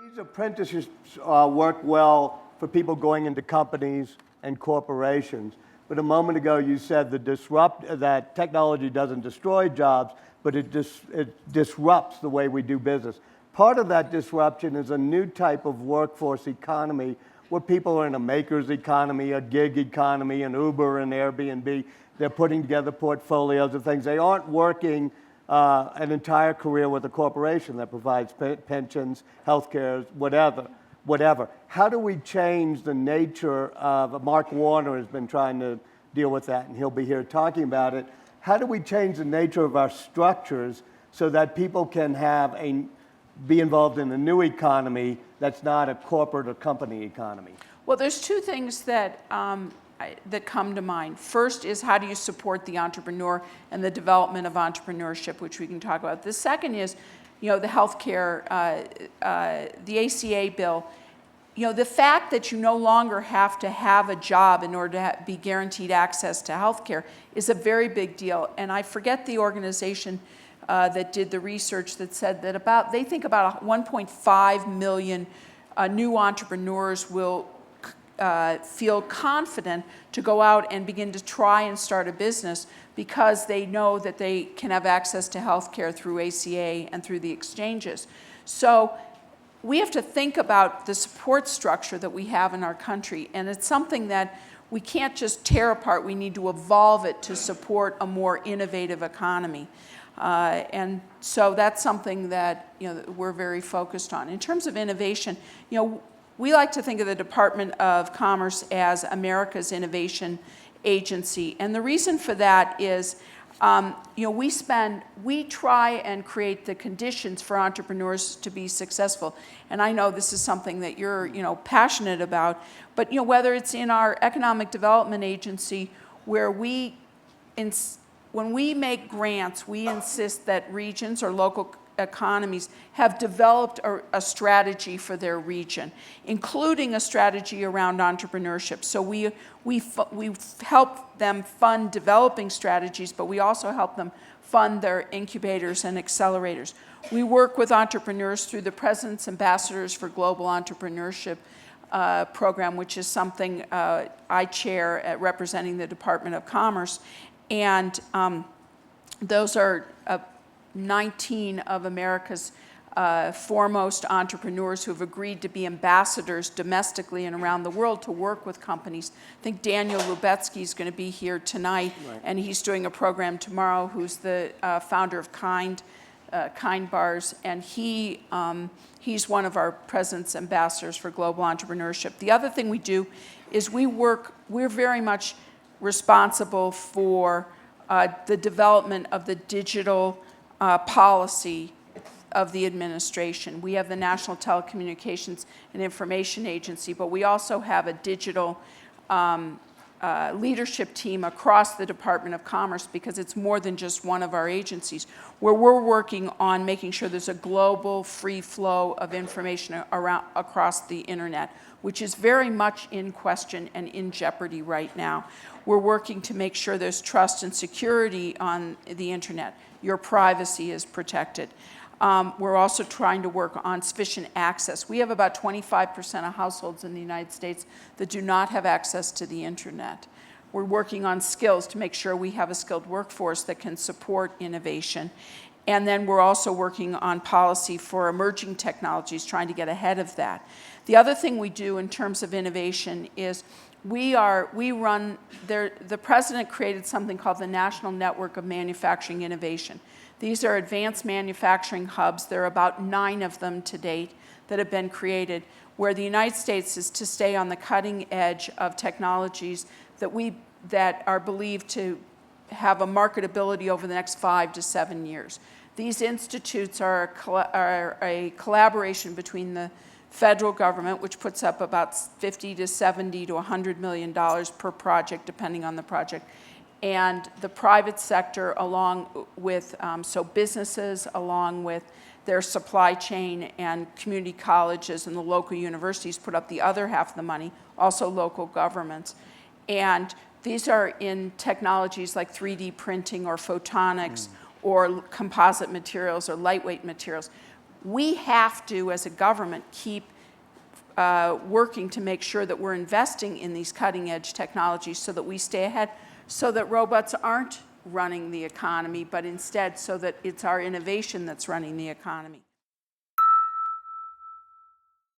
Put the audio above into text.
These apprenticeships work well for people going into companies and corporations. But a moment ago you said that technology doesn't destroy jobs, but it disrupts the way we do business. Part of that disruption is a new type of workforce economy where people are in a maker's economy, a gig economy, an Uber and Airbnb. They're putting together portfolios of things. They aren't working an entire career with a corporation that provides pensions, healthcare, whatever. How do we change the nature of, Mark Warner has been trying to deal with that, and he'll be here talking about it. How do we change the nature of our structures so that people can be involved in a new economy that's not a corporate or company economy? Well, there's two things that come to mind. First is, how do you support the entrepreneur and the development of entrepreneurship, which we can talk about. The second is, the healthcare, the ACA bill. The fact that you no longer have to have a job in order to be guaranteed access to healthcare is a very big deal. And I forget the organization that did the research that said that they think about 1.5 million new entrepreneurs will feel confident to go out and begin to try and start a business because they know that they can have access to healthcare through ACA and through the exchanges. So we have to think about the support structure that we have in our country, and it's something that we can't just tear apart. We need to evolve it to support a more innovative economy. And so that's something that we're very focused on. In terms of innovation, we like to think of the Department of Commerce as America's innovation agency. And the reason for that is, we try and create the conditions for entrepreneurs to be successful. And I know this is something that you're, passionate about, but, whether it's in our economic development agency where when we make grants, we insist that regions or local economies have developed a strategy for their region, including a strategy around entrepreneurship. So we help them fund developing strategies, but we also help them fund their incubators and accelerators. We work with entrepreneurs through the President's Ambassadors for Global Entrepreneurship program, which is something I chair at representing the Department of Commerce. And those are 19 of America's foremost entrepreneurs who have agreed to be ambassadors domestically and around the world to work with companies. I think Daniel Lubetzky is going to be here tonight, right, and he's doing a program tomorrow, who's the founder of Kind Bars, and he's one of our President's Ambassadors for Global Entrepreneurship. The other thing we do is we're very much responsible for the development of the digital policy of the administration. We have the National Telecommunications and Information Agency, but we also have a digital leadership team across the Department of Commerce, because it's more than just one of our agencies, where we're working on making sure there's a global free flow of information across the internet, which is very much in question and in jeopardy right now. We're working to make sure there's trust and security on the internet. Your privacy is protected. We're also trying to work on sufficient access. We have about 25% of households in the United States that do not have access to the internet. We're working on skills to make sure we have a skilled workforce that can support innovation. And then we're also working on policy for emerging technologies, trying to get ahead of that. The other thing we do in terms of innovation is the president created something called the National Network of Manufacturing Innovation. These are advanced manufacturing hubs. There are about 9 of them to date that have been created, where the United States is to stay on the cutting edge of technologies that are believed to have a marketability over the next 5 to 7 years. These institutes are a collaboration between the federal government, which puts up about $50 to $70 to $100 million per project, depending on the project, and the private sector, along with businesses, along with their supply chain, and community colleges and the local universities put up the other half of the money, also local governments. And these are in technologies like 3D printing or photonics or composite materials or lightweight materials. we have to, as a government, keep working to make sure that we're investing in these cutting-edge technologies so that we stay ahead, so that robots aren't running the economy, but instead so that it's our innovation that's running the economy.